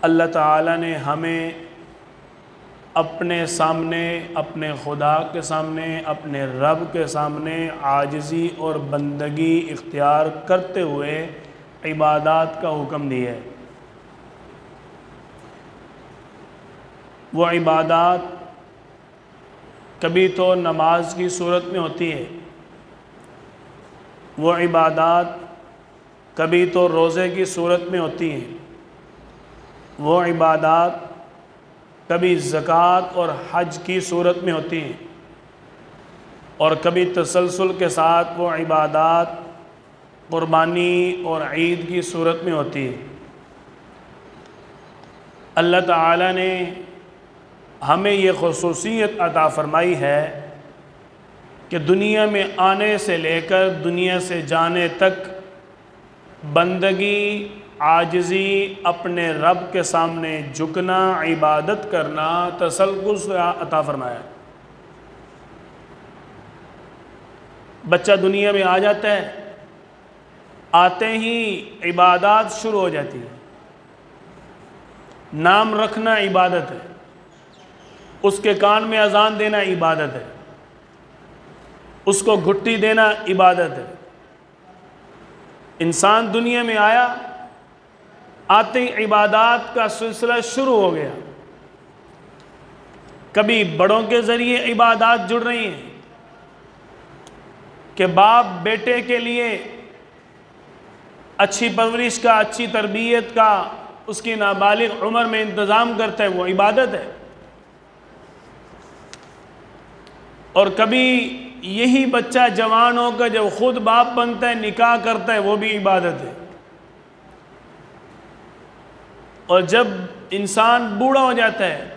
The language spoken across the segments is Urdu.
اللہ تعالیٰ نے ہمیں اپنے سامنے، اپنے خدا کے سامنے، اپنے رب کے سامنے عاجزی اور بندگی اختیار کرتے ہوئے عبادات کا حکم دیا ہے۔ وہ عبادات کبھی تو نماز کی صورت میں ہوتی ہے، وہ عبادات کبھی تو روزے کی صورت میں ہوتی ہیں، وہ عبادات کبھی زکوٰۃ اور حج کی صورت میں ہوتی ہیں، اور کبھی تسلسل کے ساتھ وہ عبادات قربانی اور عید کی صورت میں ہوتی ہے۔ اللہ تعالیٰ نے ہمیں یہ خصوصیت عطا فرمائی ہے کہ دنیا میں آنے سے لے کر دنیا سے جانے تک بندگی، عاجزی، اپنے رب کے سامنے جھکنا، عبادت کرنا، تسلسل عطا فرمایا ہے۔ بچہ دنیا میں آ جاتا ہے، آتے ہی عبادات شروع ہو جاتی ہے۔ نام رکھنا عبادت ہے، اس کے کان میں اذان دینا عبادت ہے، اس کو گھٹی دینا عبادت ہے۔ انسان دنیا میں آیا، آتے ہی عبادات کا سلسلہ شروع ہو گیا۔ کبھی بڑوں کے ذریعے عبادات جڑ رہی ہیں کہ باپ بیٹے کے لیے اچھی پرورش کا، اچھی تربیت کا، اس کی نابالغ عمر میں انتظام کرتا ہے، وہ عبادت ہے۔ اور کبھی یہی بچہ جوان ہو کر جب خود باپ بنتا ہے، نکاح کرتا ہے، وہ بھی عبادت ہے۔ اور جب انسان بوڑھا ہو جاتا ہے،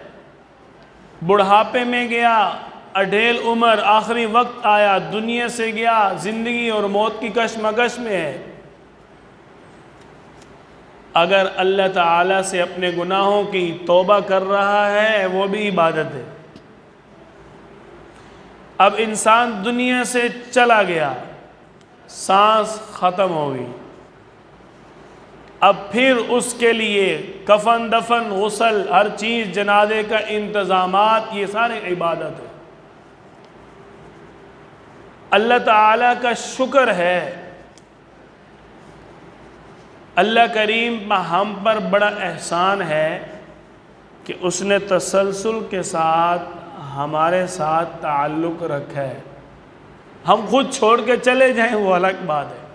بڑھاپے میں گیا، اڈھیل عمر، آخری وقت آیا، دنیا سے گیا، زندگی اور موت کی کشمکش میں ہے، اگر اللہ تعالیٰ سے اپنے گناہوں کی توبہ کر رہا ہے، وہ بھی عبادت ہے۔ اب انسان دنیا سے چلا گیا، سانس ختم ہو گئی، اب پھر اس کے لیے کفن دفن، غسل، ہر چیز، جنازے کا انتظامات، یہ سارے عبادت ہے۔ اللہ تعالیٰ کا شکر ہے، اللہ کریم ہم پر بڑا احسان ہے کہ اس نے تسلسل کے ساتھ ہمارے ساتھ تعلق رکھا ہے۔ ہم خود چھوڑ کے چلے جائیں وہ الگ بات ہے،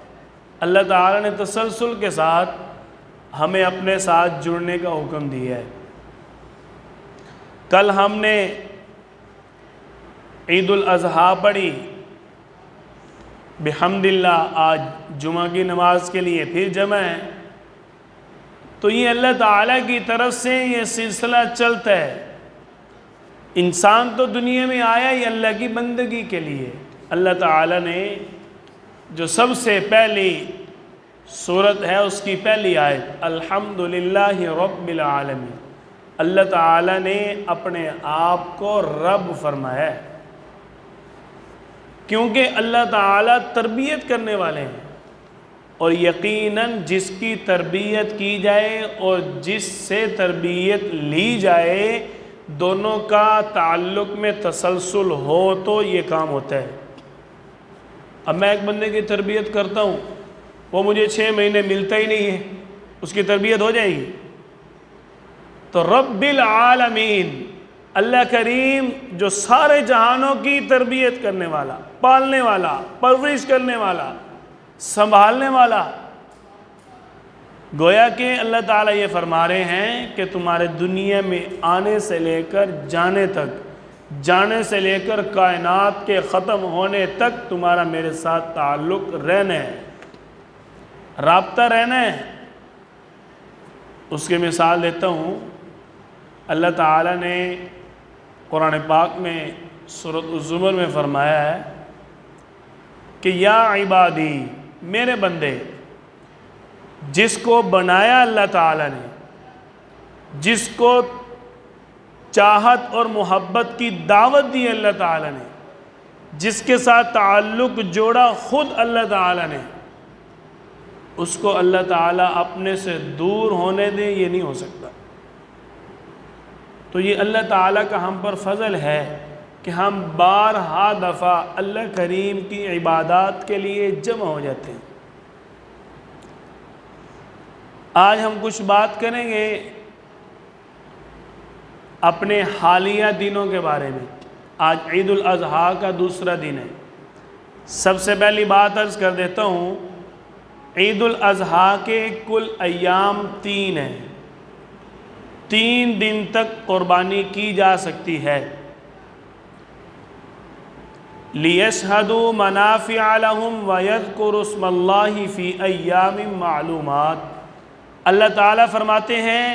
اللہ تعالیٰ نے تسلسل کے ساتھ ہمیں اپنے ساتھ جڑنے کا حکم دیا ہے۔ کل ہم نے عید الاضحیٰ پڑھی، بحمد اللہ آج جمعہ کی نماز کے لیے پھر جمع ہے، تو یہ اللہ تعالیٰ کی طرف سے یہ سلسلہ چلتا ہے۔ انسان تو دنیا میں آیا ہی اللہ کی بندگی کے لیے۔ اللہ تعالیٰ نے جو سب سے پہلی سورت ہے، اس کی پہلی آیت الحمدللہ رب العالمین، اللہ تعالیٰ نے اپنے آپ کو رب فرمایا ہے، کیونکہ اللہ تعالیٰ تربیت کرنے والے ہیں، اور یقیناً جس کی تربیت کی جائے اور جس سے تربیت لی جائے، دونوں کا تعلق میں تسلسل ہو تو یہ کام ہوتا ہے۔ اب میں ایک بندے کی تربیت کرتا ہوں، وہ مجھے 6 مہینے ملتا ہی نہیں ہے، اس کی تربیت ہو جائے گی؟ تو رب العالمین، اللہ کریم جو سارے جہانوں کی تربیت کرنے والا، پالنے والا، پرورش کرنے والا، سنبھالنے والا، گویا کہ اللہ تعالیٰ یہ فرما رہے ہیں کہ تمہارے دنیا میں آنے سے لے کر جانے تک، جانے سے لے کر کائنات کے ختم ہونے تک تمہارا میرے ساتھ تعلق رہنا ہے، رابطہ رہنا ہے۔ اس کی مثال دیتا ہوں، اللہ تعالیٰ نے قرآن پاک میں سورۃ الزمر میں فرمایا ہے کہ یا عبادی، میرے بندے، جس کو بنایا اللہ تعالیٰ نے، جس کو چاہت اور محبت کی دعوت دی اللہ تعالیٰ نے، جس کے ساتھ تعلق جوڑا خود اللہ تعالیٰ نے، اس کو اللہ تعالیٰ اپنے سے دور ہونے دے، یہ نہیں ہو سکتا۔ تو یہ اللہ تعالیٰ کا ہم پر فضل ہے کہ ہم بارہا دفعہ اللہ کریم کی عبادات کے لیے جمع ہو جاتے ہیں۔ آج ہم کچھ بات کریں گے اپنے حالیہ دنوں کے بارے میں۔ آج عید الاضحیٰ کا دوسرا دن ہے۔ سب سے پہلی بات عرض کر دیتا ہوں، عید الاضحیٰ کے کل ایام 3 ہیں۔ 3 دن تک قربانی کی جا سکتی ہے۔ لِيَشْهَدُوا مَنَافِعَ لَهُمْ وَيَذْكُرُوا اسْمَ اللَّهِ فِي أَيَّامٍ مَّعْلُومَاتٍ۔ اللہ تعالیٰ فرماتے ہیں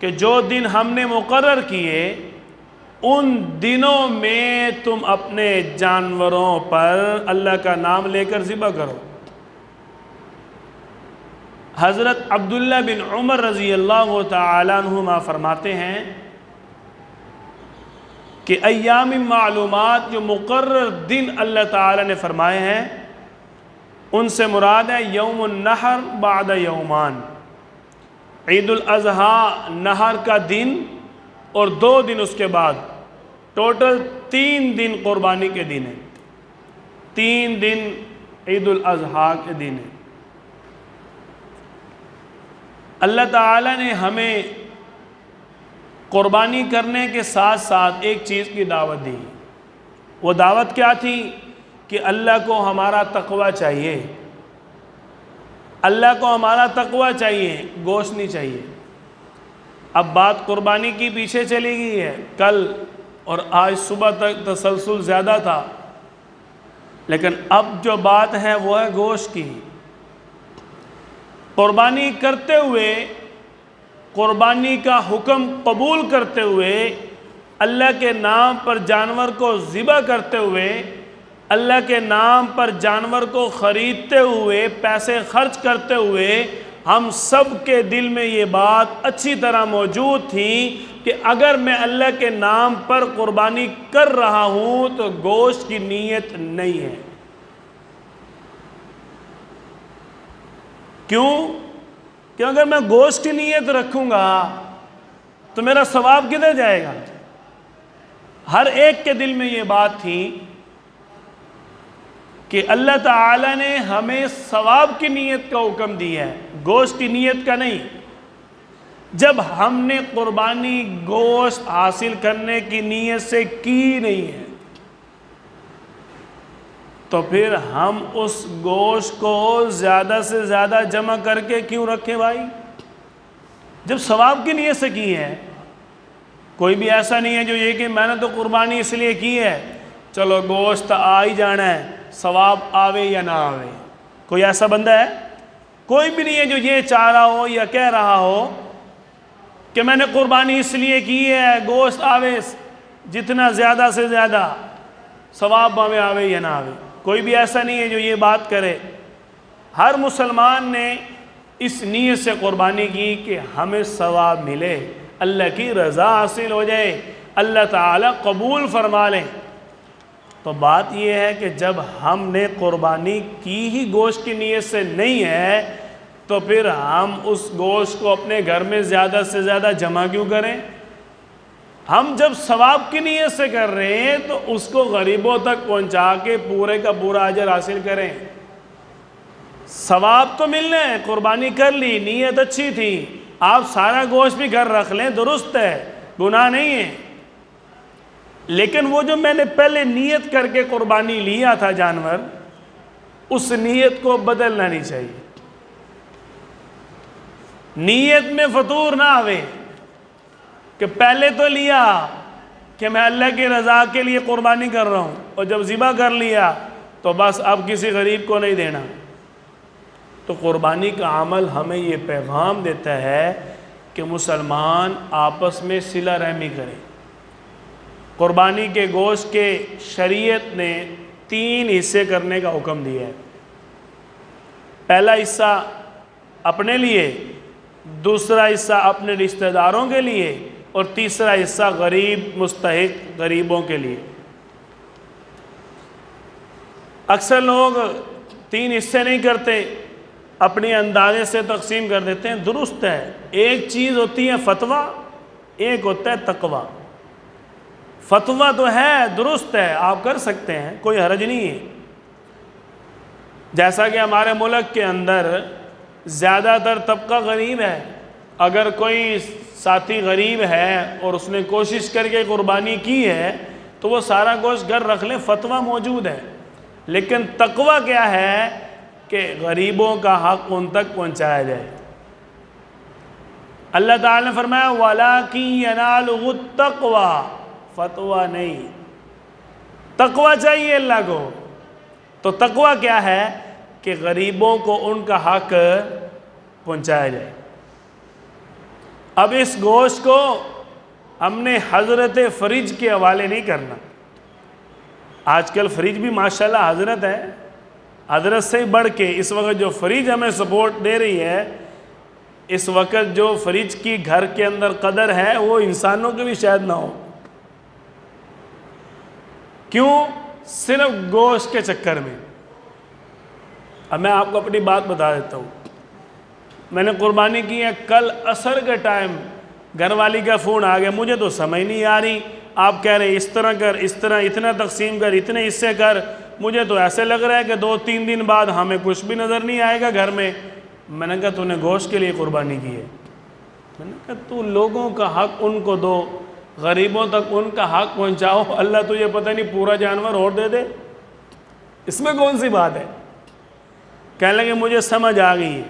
کہ جو دن ہم نے مقرر کیے ان دنوں میں تم اپنے جانوروں پر اللہ کا نام لے کر ذبح کرو۔ حضرت عبداللہ بن عمر رضی اللہ تعالیٰ عنہما فرماتے ہیں کہ ایام معلومات جو مقرر دن اللہ تعالیٰ نے فرمائے ہیں ان سے مراد ہے یوم النحر بعد یومان، عید الاضحیٰ نحر کا دن اور 2 دن اس کے بعد، ٹوٹل 3 دن قربانی کے دن ہیں۔ 3 دن عید الاضحیٰ کے دن ہیں۔ اللہ تعالیٰ نے ہمیں قربانی کرنے کے ساتھ ساتھ ایک چیز کی دعوت دی۔ وہ دعوت کیا تھی؟ کہ اللہ کو ہمارا تقوی چاہیے، اللہ کو ہمارا تقوی چاہیے، گوشت نہیں چاہیے۔ اب بات قربانی کی پیچھے چلی گئی ہے، کل اور آج صبح تک تسلسل زیادہ تھا، لیکن اب جو بات ہے وہ ہے گوشت کی۔ قربانی کرتے ہوئے، قربانی کا حکم قبول کرتے ہوئے، اللہ کے نام پر جانور کو ذبح کرتے ہوئے، اللہ کے نام پر جانور کو خریدتے ہوئے، پیسے خرچ کرتے ہوئے، ہم سب کے دل میں یہ بات اچھی طرح موجود تھی کہ اگر میں اللہ کے نام پر قربانی کر رہا ہوں تو گوشت کی نیت نہیں ہے۔ کیوں؟ کہ اگر میں گوشت کی نیت رکھوں گا تو میرا ثواب کدھر جائے گا؟ ہر ایک کے دل میں یہ بات تھی کہ اللہ تعالیٰ نے ہمیں ثواب کی نیت کا حکم دیا ہے، گوشت کی نیت کا نہیں۔ جب ہم نے قربانی گوشت حاصل کرنے کی نیت سے کی نہیں ہے تو پھر ہم اس گوشت کو زیادہ سے زیادہ جمع کر کے کیوں رکھیں بھائی؟ جب ثواب کی نیت سے کی ہے۔ کوئی بھی ایسا نہیں ہے جو یہ کہ میں نے تو قربانی اس لیے کی ہے چلو گوشت آ ہی جانا ہے، ثواب آوے یا نہ آوے۔ کوئی ایسا بندہ ہے؟ کوئی بھی نہیں ہے جو یہ چاہ رہا ہو یا کہہ رہا ہو کہ میں نے قربانی اس لیے کی ہے گوشت آوے جتنا زیادہ سے زیادہ، ثواب آوے یا نہ آوے۔ کوئی بھی ایسا نہیں ہے جو یہ بات کرے۔ ہر مسلمان نے اس نیت سے قربانی کی کہ ہمیں ثواب ملے، اللہ کی رضا حاصل ہو جائے، اللہ تعالیٰ قبول فرما لیں۔ تو بات یہ ہے کہ جب ہم نے قربانی کی ہی گوشت کی نیت سے نہیں ہے تو پھر ہم اس گوشت کو اپنے گھر میں زیادہ سے زیادہ جمع کیوں کریں؟ ہم جب ثواب کی نیت سے کر رہے ہیں تو اس کو غریبوں تک پہنچا کے پورے کا پورا اجر حاصل کریں۔ ثواب تو ملنا ہے، قربانی کر لی، نیت اچھی تھی، آپ سارا گوشت بھی گھر رکھ لیں، درست ہے، گناہ نہیں ہے۔ لیکن وہ جو میں نے پہلے نیت کر کے قربانی لیا تھا جانور، اس نیت کو بدلنا نہیں چاہیے۔ نیت میں فطور نہ آوے کہ پہلے تو لیا کہ میں اللہ کی رضا کے لیے قربانی کر رہا ہوں اور جب ذبح کر لیا تو بس اب کسی غریب کو نہیں دینا۔ تو قربانی کا عمل ہمیں یہ پیغام دیتا ہے کہ مسلمان آپس میں صلہ رحمی کریں۔ قربانی کے گوشت کے شریعت نے 3 حصے کرنے کا حکم دیا ہے۔ پہلا حصہ اپنے لیے، دوسرا حصہ اپنے رشتہ داروں کے لیے اور تیسرا حصہ غریب مستحق غریبوں کے لیے۔ اکثر لوگ 3 حصے نہیں کرتے، اپنے اندازے سے تقسیم کر دیتے ہیں، درست ہے۔ ایک چیز ہوتی ہے فتویٰ ایک ہوتا ہے تقوی. فتویٰ تو ہے، درست ہے، آپ کر سکتے ہیں، کوئی حرج نہیں ہے. جیسا کہ ہمارے ملک کے اندر زیادہ تر طبقہ غریب ہے، اگر کوئی ساتھی غریب ہے اور اس نے کوشش کر کے قربانی کی ہے تو وہ سارا گوشت گھر رکھ لیں، فتویٰ موجود ہے. لیکن تقویٰ کیا ہے کہ غریبوں کا حق ان تک پہنچایا جائے. اللہ تعالیٰ نے فرمایا وَلَٰكِن يَنَالُهُ التَّقْوَىٰ، فتویٰ نہیں، تقویٰ چاہیے اللہ کو. تو تقویٰ کیا ہے کہ غریبوں کو ان کا حق پہنچایا جائے. اب اس گوشت کو ہم نے حضرت فریج کے حوالے نہیں کرنا. آج کل فریج بھی ماشاءاللہ حضرت ہے، حضرت سے بڑھ کے اس وقت جو فریج ہمیں سپورٹ دے رہی ہے، اس وقت جو فریج کی گھر کے اندر قدر ہے وہ انسانوں کے بھی شاید نہ ہو. کیوں؟ صرف گوشت کے چکر میں. اب میں آپ کو اپنی بات بتا دیتا ہوں. میں نے قربانی کی ہے، کل عصر کے ٹائم گھر والی کا فون آ گیا، مجھے تو سمجھ نہیں آ رہی، آپ کہہ رہے اس طرح کر، اس طرح اتنا تقسیم کر، اتنے حصے کر، مجھے تو ایسے لگ رہا ہے کہ 2-3 دن بعد ہمیں کچھ بھی نظر نہیں آئے گا گھر میں. میں نے کہا تو نے گوشت کے لیے قربانی کی ہے. میں نے کہا تو لوگوں کا حق ان کو دو، غریبوں تک ان کا حق پہنچاؤ، اللہ تجھے پتہ نہیں پورا جانور اور دے دے، اس میں کون سی بات ہے. کہنے لگے مجھے سمجھ آ گئی.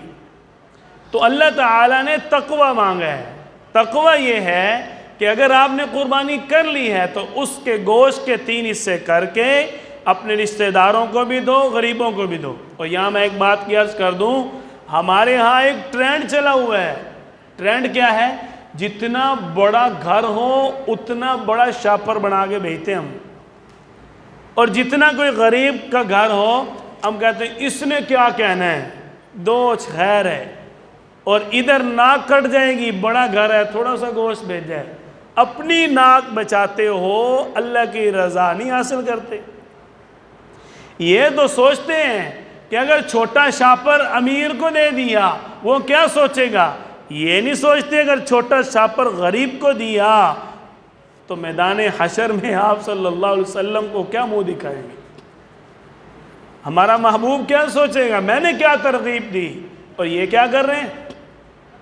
تو اللہ تعالیٰ نے تقوی مانگا ہے. تقوی یہ ہے کہ اگر آپ نے قربانی کر لی ہے تو اس کے گوشت کے 3 حصے کر کے اپنے رشتہ داروں کو بھی دو، غریبوں کو بھی دو. اور یہاں میں ایک بات کی عرض کر دوں، ہمارے ہاں ایک ٹرینڈ چلا ہوا ہے. ٹرینڈ کیا ہے؟ جتنا بڑا گھر ہو اتنا بڑا شاپر بنا کے بھیجتے ہم، اور جتنا کوئی غریب کا گھر ہو ہم کہتے ہیں اس نے کیا کہنا ہے، دو خیر ہے، اور ادھر ناک کٹ جائے گی، بڑا گھر ہے تھوڑا سا گوشت بھیج جائے. اپنی ناک بچاتے ہو، اللہ کی رضا نہیں حاصل کرتے. یہ تو سوچتے ہیں کہ اگر چھوٹا شاپر امیر کو دے دیا وہ کیا سوچے گا. یہ نہیں سوچتے اگر چھوٹا شاپر غریب کو دیا تو میدان حشر میں آپ صلی اللہ علیہ وسلم کو کیا منہ دکھائیں گے. ہمارا محبوب کیا سوچے گا، میں نے کیا ترغیب دی اور یہ کیا کر رہے ہیں.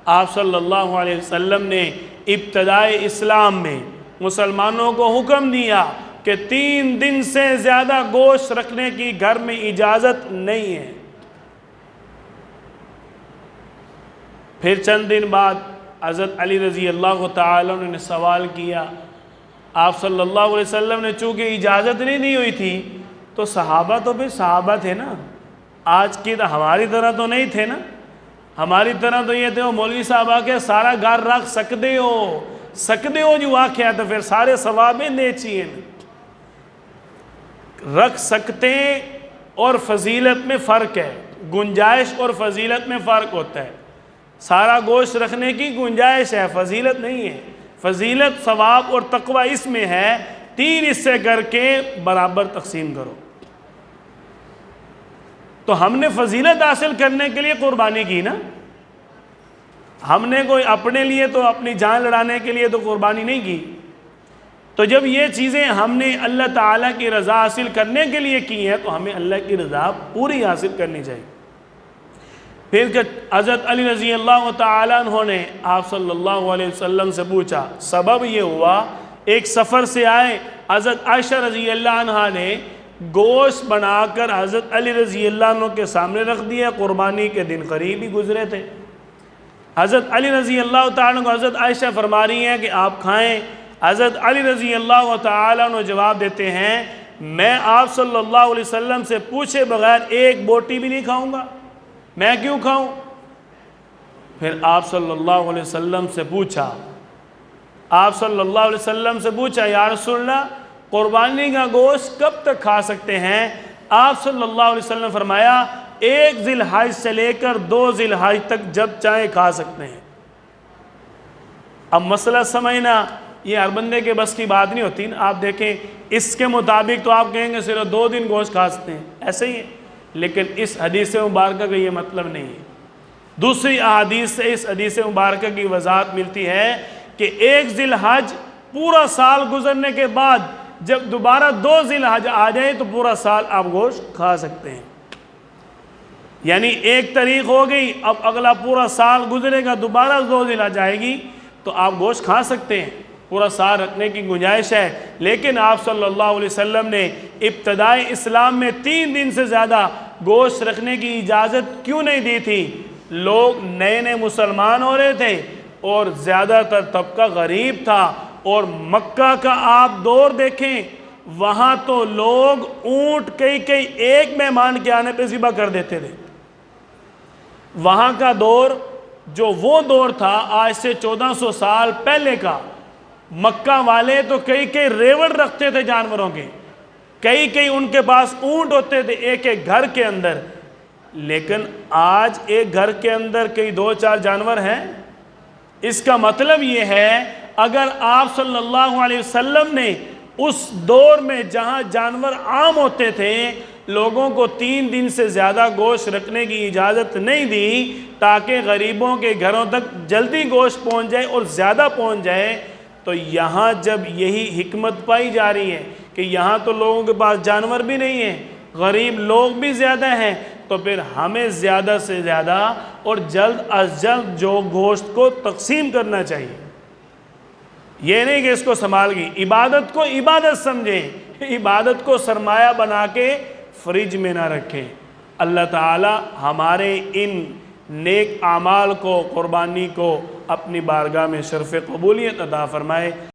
آپ صلی اللہ علیہ وسلم نے ابتدائے اسلام میں مسلمانوں کو حکم دیا کہ 3 دن سے زیادہ گوشت رکھنے کی گھر میں اجازت نہیں ہے. پھر چند دن بعد حضرت علی رضی اللہ تعالیٰ عنہ نے سوال کیا. آپ صلی اللہ علیہ وسلم نے چونکہ اجازت نہیں دی ہوئی تھی تو صحابہ تو پھر صحابہ تھے نا، آج کی تو ہماری طرح تو نہیں تھے نا. ہماری طرح تو یہ تھے وہ مولوی صاحب آ کے سارا گھر رکھ سکتے ہو جو واقعہ تو پھر سارے ثوابیں دے چاہیے. رکھ سکتے اور فضیلت میں فرق ہے، گنجائش اور فضیلت میں فرق ہوتا ہے. سارا گوشت رکھنے کی گنجائش ہے، فضیلت نہیں ہے. فضیلت ثواب اور تقوی اس میں ہے 3 حصے کر کے برابر تقسیم کرو. تو ہم نے فضیلت حاصل کرنے کے لیے قربانی کی نا، ہم نے کوئی اپنے لیے تو اپنی جان لڑانے کے لیے تو قربانی نہیں کی. تو جب یہ چیزیں ہم نے اللہ تعالیٰ کی رضا حاصل کرنے کے لیے کی ہیں تو ہمیں اللہ کی رضا پوری حاصل کرنی چاہیے. پھر کہ حضرت علی رضی اللہ تعالیٰ عنہ نے آپ صلی اللہ علیہ وسلم سے پوچھا. سبب یہ ہوا ایک سفر سے آئے، حضرت عائشہ رضی اللہ عنہ نے گوشت بنا کر حضرت علی رضی اللہ عنہ کے سامنے رکھ دیا. قربانی کے دن قریب ہی گزرے تھے. حضرت علی رضی اللہ تعالیٰ عنہ کو حضرت عائشہ فرما رہی ہیں کہ آپ کھائیں. حضرت علی رضی اللہ تعالیٰ عنہ جواب دیتے ہیں میں آپ صلی اللہ علیہ وسلم سے پوچھے بغیر ایک بوٹی بھی نہیں کھاؤں گا، میں کیوں کھاؤں. پھر آپ صلی اللہ علیہ وسلم سے پوچھا، آپ صلی اللہ علیہ وسلم سے پوچھا یا رسول اللہ قربانی کا گوشت کب تک کھا سکتے ہیں. آپ صلی اللہ علیہ وسلم فرمایا 1 ذی الحج سے لے کر 2 ذی الحج تک جب چاہیں کھا سکتے ہیں. اب مسئلہ سمجھنا یہ ہر بندے کے بس کی بات نہیں ہوتی نا. آپ دیکھیں اس کے مطابق تو آپ کہیں گے صرف 2 دن گوشت کھا سکتے ہیں، ایسے ہی ہے. لیکن اس حدیث مبارکہ کا یہ مطلب نہیں ہے. دوسری احادیث سے اس حدیث مبارکہ کی وضاحت ملتی ہے کہ ایک ذی الحج پورا سال گزرنے کے بعد جب دوبارہ 2 ذی الحج آ جائیں تو پورا سال آپ گوشت کھا سکتے ہیں. یعنی 1 تاریخ ہو گئی، اب اگلا پورا سال گزرے گا، دوبارہ 2 ذی الحج آئے گی تو آپ گوشت کھا سکتے ہیں، پورا سال رکھنے کی گنجائش ہے. لیکن آپ صلی اللہ علیہ وسلم نے ابتدائی اسلام میں 3 دن سے زیادہ گوشت رکھنے کی اجازت کیوں نہیں دی تھی؟ لوگ نئے نئے مسلمان ہو رہے تھے اور زیادہ تر طبقہ غریب تھا، اور مکہ کا آپ دور دیکھیں، وہاں تو لوگ اونٹ کئی ایک مہمان کے آنے پہ ذبح کر دیتے تھے. وہاں کا دور جو وہ دور تھا آج سے 1400 سال پہلے کا، مکہ والے تو کئی ریوڑ رکھتے تھے جانوروں کے، کئی ان کے پاس اونٹ ہوتے تھے ایک گھر کے اندر. لیکن آج ایک گھر کے اندر کئی 2-4 جانور ہیں. اس کا مطلب یہ ہے اگر آپ صلی اللہ علیہ وسلم نے اس دور میں جہاں جانور عام ہوتے تھے لوگوں کو 3 دن سے زیادہ گوشت رکھنے کی اجازت نہیں دی تاکہ غریبوں کے گھروں تک جلدی گوشت پہنچ جائے اور زیادہ پہنچ جائے، تو یہاں جب یہی حکمت پائی جا رہی ہے کہ یہاں تو لوگوں کے پاس جانور بھی نہیں ہیں، غریب لوگ بھی زیادہ ہیں، تو پھر ہمیں زیادہ سے زیادہ اور جلد از جلد جو گوشت کو تقسیم کرنا چاہیے. یہ نہیں کہ اس کو سنبھال گئی، عبادت کو عبادت سمجھیں، عبادت کو سرمایہ بنا کے فریج میں نہ رکھیں. اللہ تعالی ہمارے ان نیک اعمال کو، قربانی کو اپنی بارگاہ میں شرف قبولیت عطا فرمائے.